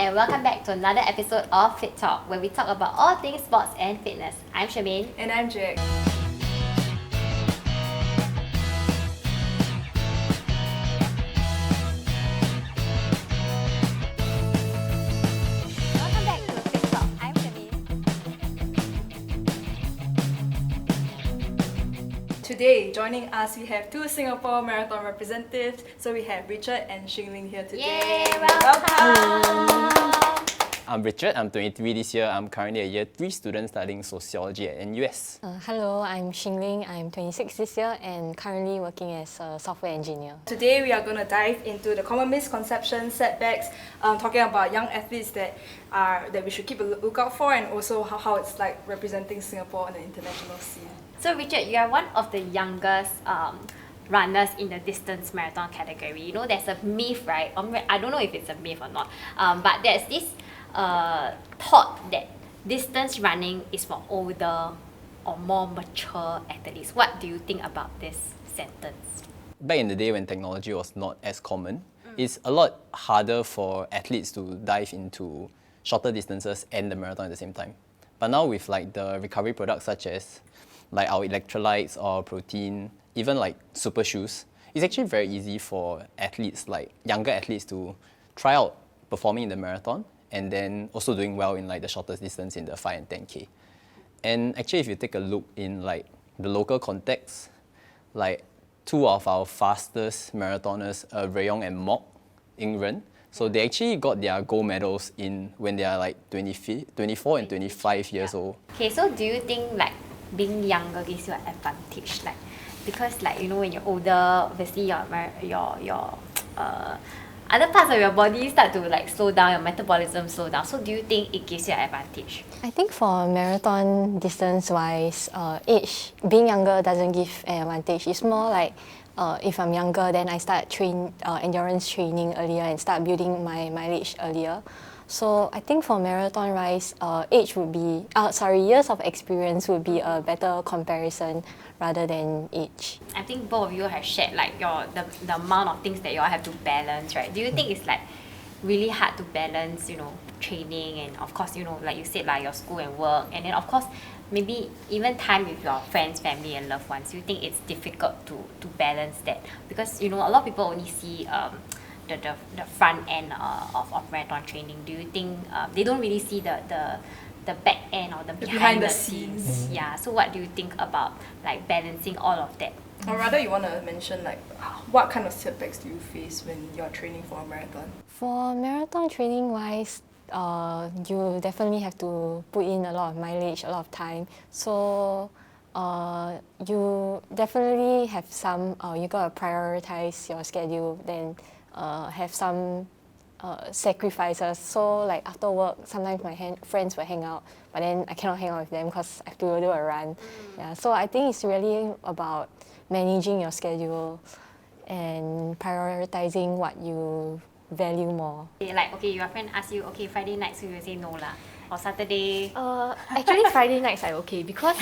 and welcome back to another episode of Fit Talk, where we talk about all things sports and fitness. I'm Chermaine. And I'm Jack. Welcome back to Fit Talk. I'm Chermaine. Today, joining us, we have two Singapore Marathon representatives. So we have Richard and Shing Ling here today. Yay, welcome! I'm Richard, I'm 23 this year. I'm currently a year 3 student studying sociology at NUS. Hello, I'm Shing Ling. I'm 26 this year and currently working as a software engineer. Today, we are going to dive into the common misconceptions, setbacks, talking about young athletes that we should keep a lookout for, and also how it's like representing Singapore on the international scene. So Richard, you are one of the youngest runners in the distance marathon category. You know, there's a myth, right? I don't know if it's a myth or not, but there's this thought that distance running is for older or more mature athletes. What do you think about this sentence? Back in the day when technology was not as common, it's a lot harder for athletes to dive into shorter distances and the marathon at the same time. But now with like the recovery products such as like our electrolytes or protein, even like super shoes, it's actually very easy for athletes, like younger athletes, to try out performing in the marathon and then also doing well in like the shortest distance in the 5 and 10K. And actually, if you take a look in like the local context, like two of our fastest marathoners, Rayong and Mok Ingren, so they actually got their gold medals when they are like 24 and 25 years old. Okay, so do you think like being younger gives you an advantage? Like, because like, you know, when you're older, obviously your other parts of your body start to like slow down, your metabolism slow down. So do you think it gives you an advantage? I think for marathon distance-wise, age, being younger doesn't give an advantage. It's more like if I'm younger, then I start endurance training earlier and start building my mileage earlier. So I think for marathon-wise, age would be, years of experience would be a better comparison rather than age. I think both of you have shared like the amount of things that you all have to balance, right? Do you think it's like really hard to balance, you know, training and of course, you know, like you said, like your school and work, and then of course maybe even time with your friends, family and loved ones? Do you think it's difficult to balance that? Because, you know, a lot of people only see the front end of marathon training. Do you think they don't really see the back end or the behind the scenes? Yeah, so what do you think about like balancing all of that? Or rather, you want to mention like what kind of setbacks do you face when you're training for a marathon? For marathon training-wise, you definitely have to put in a lot of mileage, a lot of time. So you definitely have some, you gotta prioritize your schedule, then have some sacrifices. So like after work, sometimes my friends will hang out, but then I cannot hang out with them because I have to do a run. Yeah, so I think it's really about managing your schedule and prioritizing what you value more. Like, okay, your friend asks you, okay, Friday night, so you will say no lah. Or Saturday. Actually, Friday nights are okay because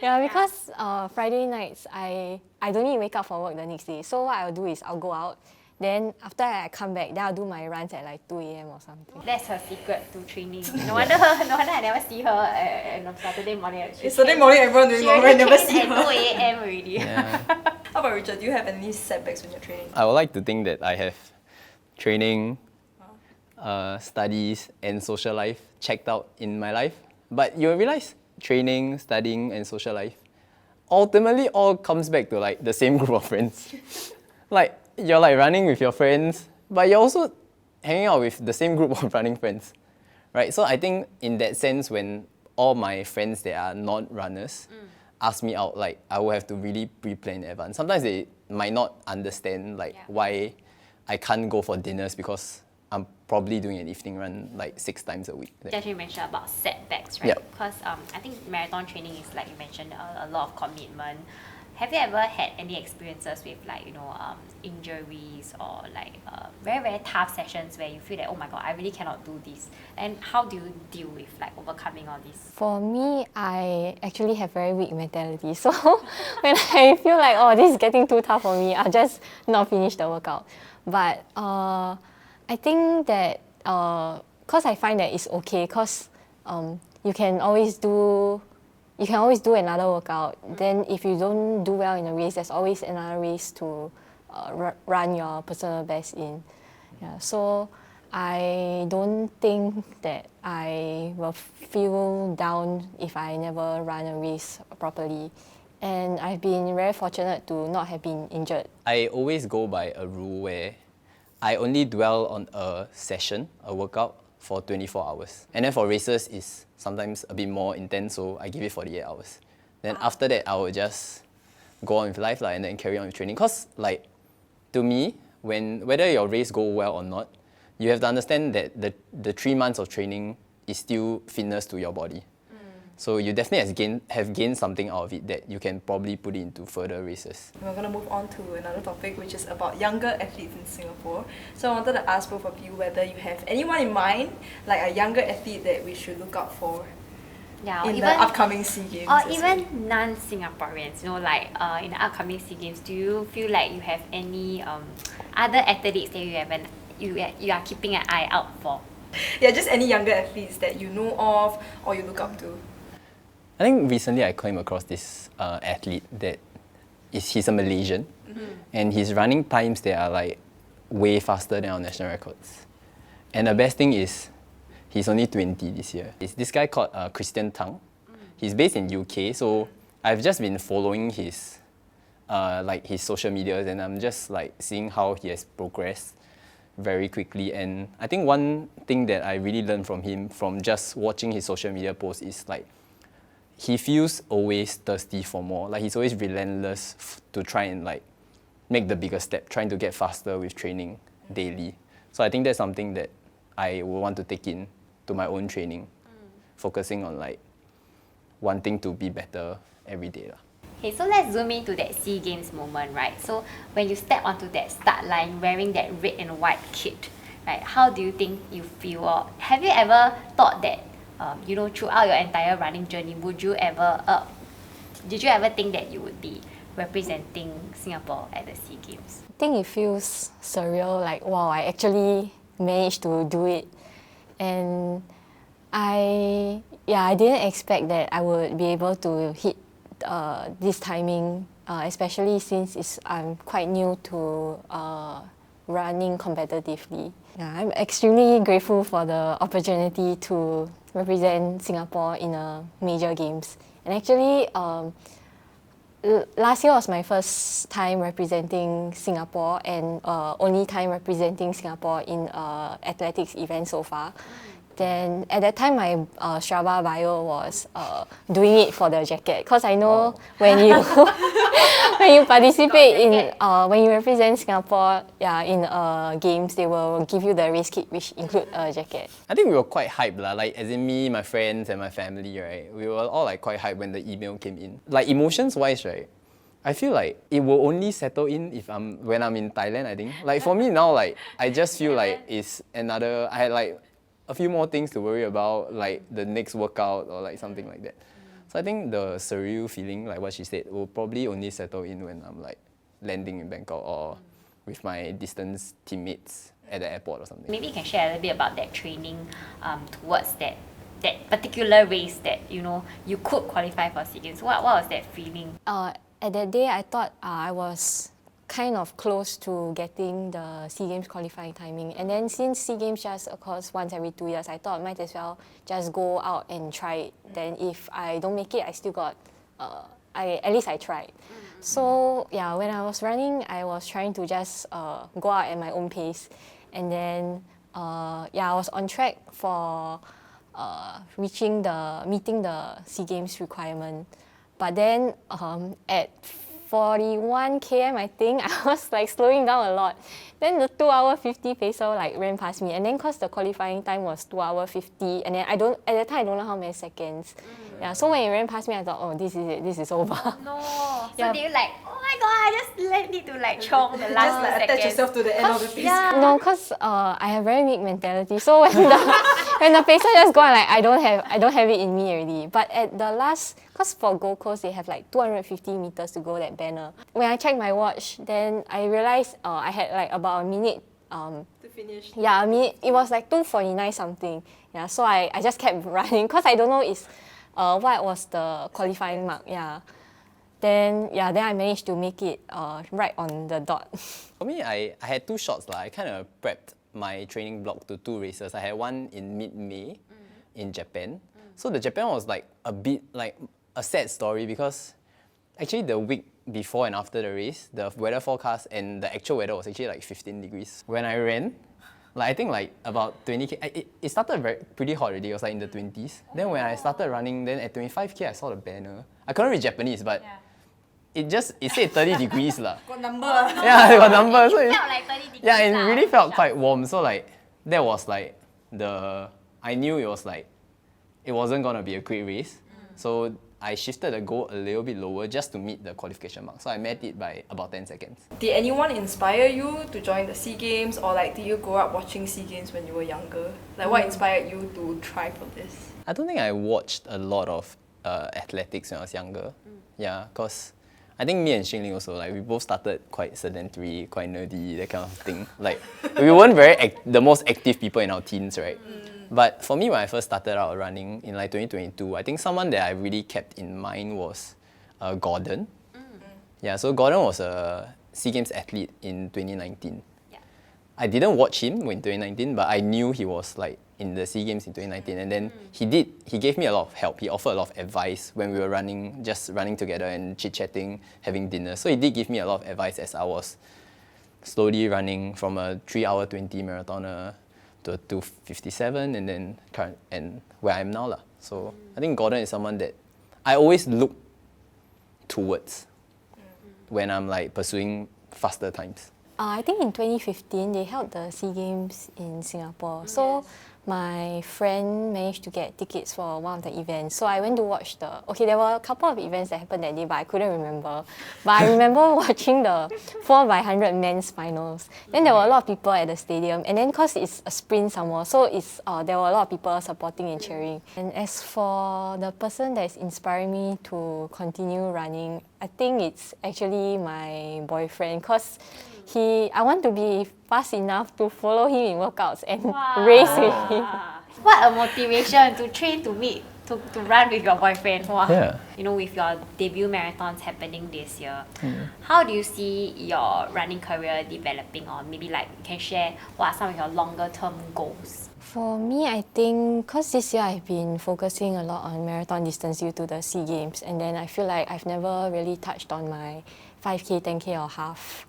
because Friday nights I don't need to wake up for work the next day. So what I'll do is I'll go out. Then after I come back, then I'll do my runs at like 2 a.m. or something. That's her secret to training. No wonder I never see her on Saturday morning. Saturday morning, everyone doing more, I never see at her. 2 a.m. already. Yeah. How about Richard? Do you have any setbacks when you're training? I would like to think that I have training, studies and social life checked out in my life. But you realize training, studying and social life ultimately all comes back to like the same group of friends. Like, you're like running with your friends, but you're also hanging out with the same group of running friends, right? So I think in that sense, when all my friends that are non-runners ask me out, like I will have to really pre-plan in advance. Sometimes they might not understand like why I can't go for dinners because I'm probably doing an evening run like 6 times a week. Just you mentioned about setbacks, right? Yep. Because I think marathon training is, like you mentioned, a lot of commitment. Have you ever had any experiences with like, you know, injuries or like very, very tough sessions where you feel that, oh my God, I really cannot do this? And how do you deal with like overcoming all this? For me, I actually have very weak mentality. So when I feel like, oh, this is getting too tough for me, I'll just not finish the workout. But I think that because I find that it's okay because you can always do another workout. Then if you don't do well in a race, there's always another race to run your personal best in. Yeah, so I don't think that I will feel down if I never run a race properly. And I've been very fortunate to not have been injured. I always go by a rule where I only dwell on a session, a workout, for 24 hours. And then for races, it's sometimes a bit more intense, so I give it 48 hours. Then after that, I will just go on with life and then carry on with training. Because like, to me, whether your race go well or not, you have to understand that the 3 months of training is still fitness to your body. So you definitely have gained something out of it that you can probably put it into further races. We're going to move on to another topic, which is about younger athletes in Singapore. So I wanted to ask both of you whether you have anyone in mind, like a younger athlete that we should look out for in the upcoming SEA Games. Or even non-Singaporeans, like in the upcoming SEA Games, do you feel like you have any other athletes that you are keeping an eye out for? Yeah, just any younger athletes that you know of or you look up to. I think recently I came across this athlete he's a Malaysian, and he's running times that are like way faster than our national records. And the best thing is, he's only 20 this year. It's this guy called Christian Tang. He's based in UK, so I've just been following his social medias, and I'm just like seeing how he has progressed very quickly. And I think one thing that I really learned from him from just watching his social media posts is like, he feels always thirsty for more. Like he's always relentless to try and like make the bigger step, trying to get faster with training daily. So I think that's something that I will want to take in to my own training, focusing on like wanting to be better every day. Okay, so let's zoom into that SEA Games moment, right? So when you step onto that start line wearing that red and white kit, right, how do you think you feel? Or have you ever thought that throughout your entire running journey, did you ever think that you would be representing Singapore at the SEA Games? I think it feels surreal, like wow, I actually managed to do it. And I didn't expect that I would be able to hit this timing, especially since I'm quite new to running competitively. Yeah, I'm extremely grateful for the opportunity to represent Singapore in a major games. And actually, last year was my first time representing Singapore and only time representing Singapore in athletics event so far. Then at that time, my Strava bio was doing it for the jacket, because I know when you when you participate in when you represent Singapore, in games, they will give you the race kit, which include a jacket. I think we were quite hyped like as in me, my friends, and my family, right? We were all like quite hyped when the email came in. Like emotions-wise, right? I feel like it will only settle in when I'm in Thailand. I think like for me now, like I just feel like it's another. I had like a few more things to worry about, like the next workout or like something like that. So I think the surreal feeling, like what she said, will probably only settle in when I'm like landing in Bangkok or with my distance teammates at the airport or something. Maybe you can share a little bit about that training towards that particular race that you could qualify for SEA Games. What was that feeling? At that day, I thought I was kind of close to getting the SEA Games qualifying timing. And then since SEA Games just occurs once every 2 years, I thought I might as well just go out and try it. Then if I don't make it, I still got, at least I tried. So yeah, when I was running, I was trying to just go out at my own pace. And then I was on track for meeting the SEA Games requirement. But then at 41 km, I think, I was like slowing down a lot. Then the 2 hour 50 pacer like ran past me, and then because the qualifying time was 2 hour 50, and then at that time I don't know how many seconds. Yeah, so when it ran past me, I thought, oh, this is it, this is over. No. So do you like, oh my god, I just need to like chong the last just like attach yourself to the end of the pace. Yeah. No, because I have very weak mentality. So when the pacer just go, like I don't have it in me already. But at the last, because for Gold Coast they have like 250 meters to go, that banner. When I checked my watch, then I realized I had like about a minute to finish. Yeah, I mean, it was like 2:49 something. Yeah, so I just kept running because I don't know what was the qualifying mark. Yeah. Then I managed to make it right on the dot. For me, I had 2 shots. I kind of prepped my training block to 2 races. I had one in mid-May in Japan. So the Japan was like a bit like a sad story because actually the week before and after the race, the weather forecast and the actual weather was actually like 15 degrees. When I ran, I think like about 20k, it started pretty hot already. It was like in the 20s. Then when I started running, then at 25k I saw the banner. I couldn't read Japanese, but it said 30 degrees lah. Got number. Yeah, it got number. So It felt like 30 degrees. yeah, it really felt quite warm. So that was I knew it was it wasn't gonna be a great race. So I shifted the goal a little bit lower just to meet the qualification mark. So I met it by about 10 seconds. Did anyone inspire you to join the SEA Games, or did you grow up watching SEA Games when you were younger? What inspired you to try for this? I don't think I watched a lot of athletics when I was younger. Yeah, because I think me and Shing Ling also, we both started quite sedentary, quite nerdy, that kind of thing. We weren't the most active people in our teens, right? But for me, when I first started out running in 2022, I think someone that I really kept in mind was Gordon. Yeah, so Gordon was a SEA Games athlete in 2019. Yeah. I didn't watch him in 2019, but I knew he was in the SEA Games in 2019. And then he gave me a lot of help. He offered a lot of advice when we were just running together and chit-chatting, having dinner. So he did give me a lot of advice as I was slowly running from a 3-hour 20 marathoner to a 2:57 and where I am now. So I think Gordon is someone that I always look towards when I'm pursuing faster times. I think in 2015 they held the SEA Games in Singapore. So my friend managed to get tickets for one of the events. So I went to watch there were a couple of events that happened that day, but I couldn't remember. But I remember watching the 4x100 men's finals. Then there were a lot of people at the stadium. And then because it's a sprint somewhere, so there were a lot of people supporting and cheering. And as for the person that is inspiring me to continue running, I think it's actually my boyfriend, because I want to be fast enough to follow him in workouts and race with him. What a motivation to train to run with your boyfriend. Wow. Yeah. With your debut marathons happening this year, how do you see your running career developing, or maybe you can share what are some of your longer term goals? For me, I think because this year I've been focusing a lot on marathon distance due to the SEA Games, and then I feel like I've never really touched on my 5K, 10K or half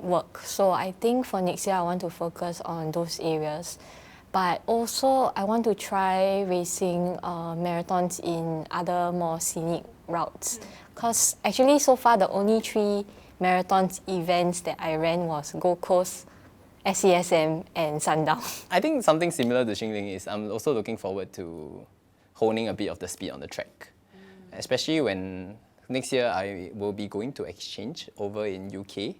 work. So I think for next year I want to focus on those areas. But also I want to try racing marathons in other more scenic routes. Because actually so far the only 3 marathons events that I ran was Gold Coast, SESM and Sundown. I think something similar to Shing Ling is I'm also looking forward to honing a bit of the speed on the track. Especially when next year I will be going to exchange over in UK.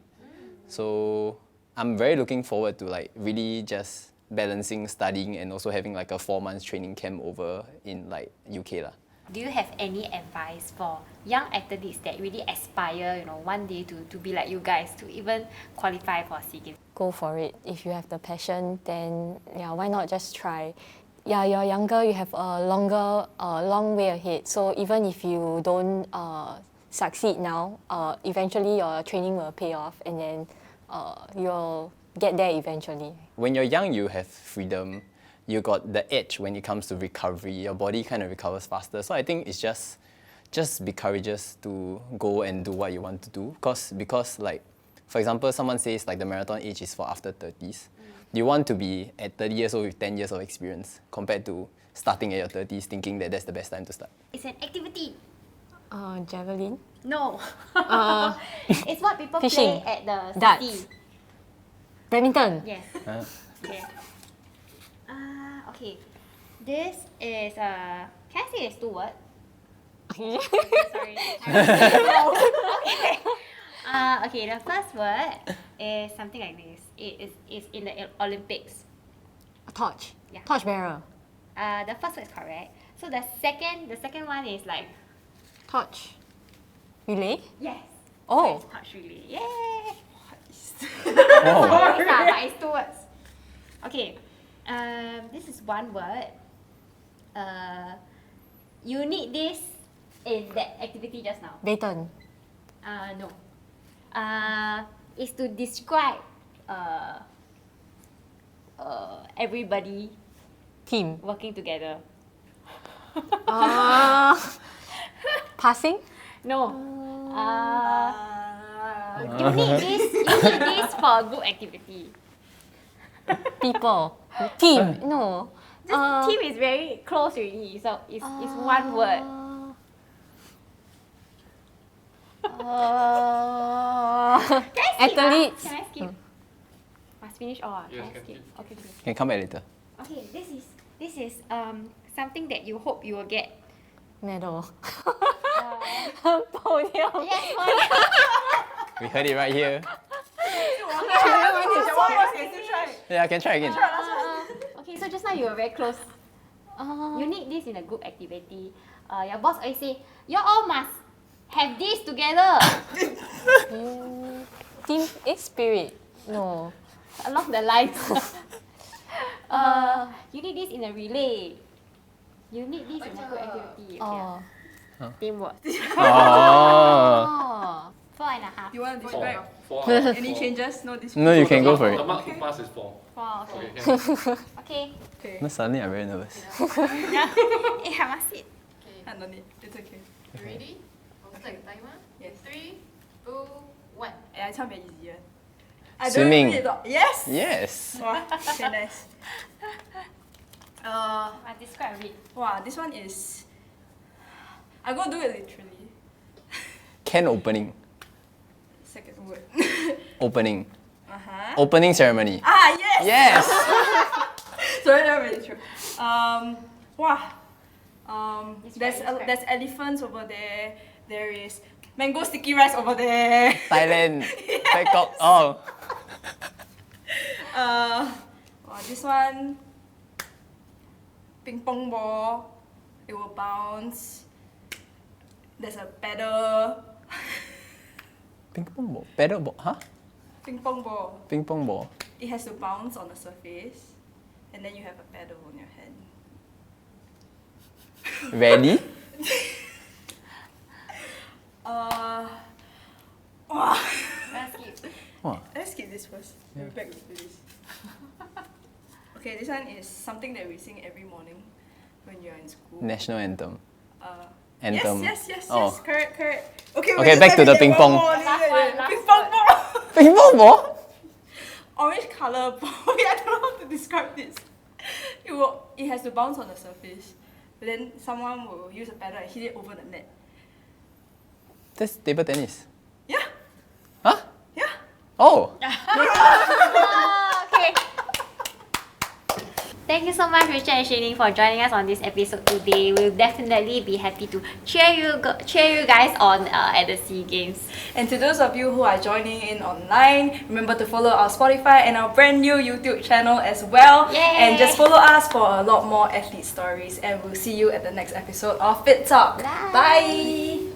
So I'm very looking forward to really just balancing studying and also having a 4 months training camp over in UK . Do you have any advice for young athletes that really aspire, one day to be like you guys, to even qualify for SEA Games? Go for it. If you have the passion, then why not just try? Yeah, you're younger, you have a long way ahead. So even if you don't succeed now, eventually your training will pay off, and then you'll get there eventually. When you're young, you have freedom. You got the edge when it comes to recovery. Your body kind of recovers faster. So I think it's just be courageous to go and do what you want to do. Because for example, someone says the marathon age is for after 30s. You want to be at 30 years old with 10 years of experience compared to starting at your 30s thinking that that's the best time to start. It's an activity. Javelin? No. It's what people fishing, play at the darts, city. Badminton. Yes. Okay. Okay. This is can I say it's 2 words? Sorry. Okay. Okay. The first word is something like this. It is in the Olympics. A torch. Yeah. Torch bearer. The first word is correct. So the second one is Torch. Relay? yes. Oh. So it's torch relay. Yay! artist. Oh. But it's 2 words. Okay. This is 1 word. You need this in that activity just now. Baton. No. Is to describe everybody Team. working together. Passing. No. You need this for a group activity. People. Team. No. This team is very close already, so it's 1 word. Athletes. Can I skip? Must finish all. Yes, Can I can skip? Okay. Can come back later. Okay, this is something that you hope you will get. Medal. Podium. Yes, podium. We heard it right here. Yeah, I can try again. Okay, so just now you were very close. You need this in a group activity. Your boss always say, you all must have this together. Team spirit. No. Along the lines. You need this in a relay. You need this in a group activity. Okay. Teamwork. Oh. 4.5. You want to describe? 4. Any changes? No description. No, you can go for The it. mark to pass is 4. 4, okay. Okay, can. Okay. Okay. No, suddenly I'm very nervous. I must sit. No need. It's okay. You ready? I'll start the timer. Yes. 3, 2, 1. I can't be easier. Swimming. Yes. Yes. Wow. Okay, nice. Describe it. Wow, this one is. I'm gonna do it literally. Can opening. Second word. Opening. Uh-huh. Opening ceremony. Yes. Yes. Sorry, not really true. Wow. Describe. There's elephants over there. There is mango sticky rice over there. Thailand. Bangkok. Oh. This one. Ping pong ball. It will bounce. There's a pedal. Ping pong ball. Pedal ball. Huh? Ping pong ball. Ping pong ball. It has to bounce on the surface, and then you have a pedal on your hand. Ready? Wow. Let's skip. Wow. Let's skip this first. We'll be back to this. Okay, this one is something that we sing every morning when you're in school. National anthem. Anthem. Anthem. Yes. Oh. Correct. Okay, back to the ping pong. Last one. Ping pong ball. Ping pong ball? Orange color ball. I don't know how to describe this. It has to bounce on the surface. But then someone will use a paddle and hit it over the net. That's table tennis. Yeah. Huh? Yeah. Oh. Okay. Thank you so much, Richard and Shing, for joining us on this episode today. We'll definitely be happy to cheer you guys on at the SEA Games. And to those of you who are joining in online, remember to follow our Spotify and our brand new YouTube channel as well. Yay! And just follow us for a lot more athlete stories. And we'll see you at the next episode of Fit Talk. Bye. Bye.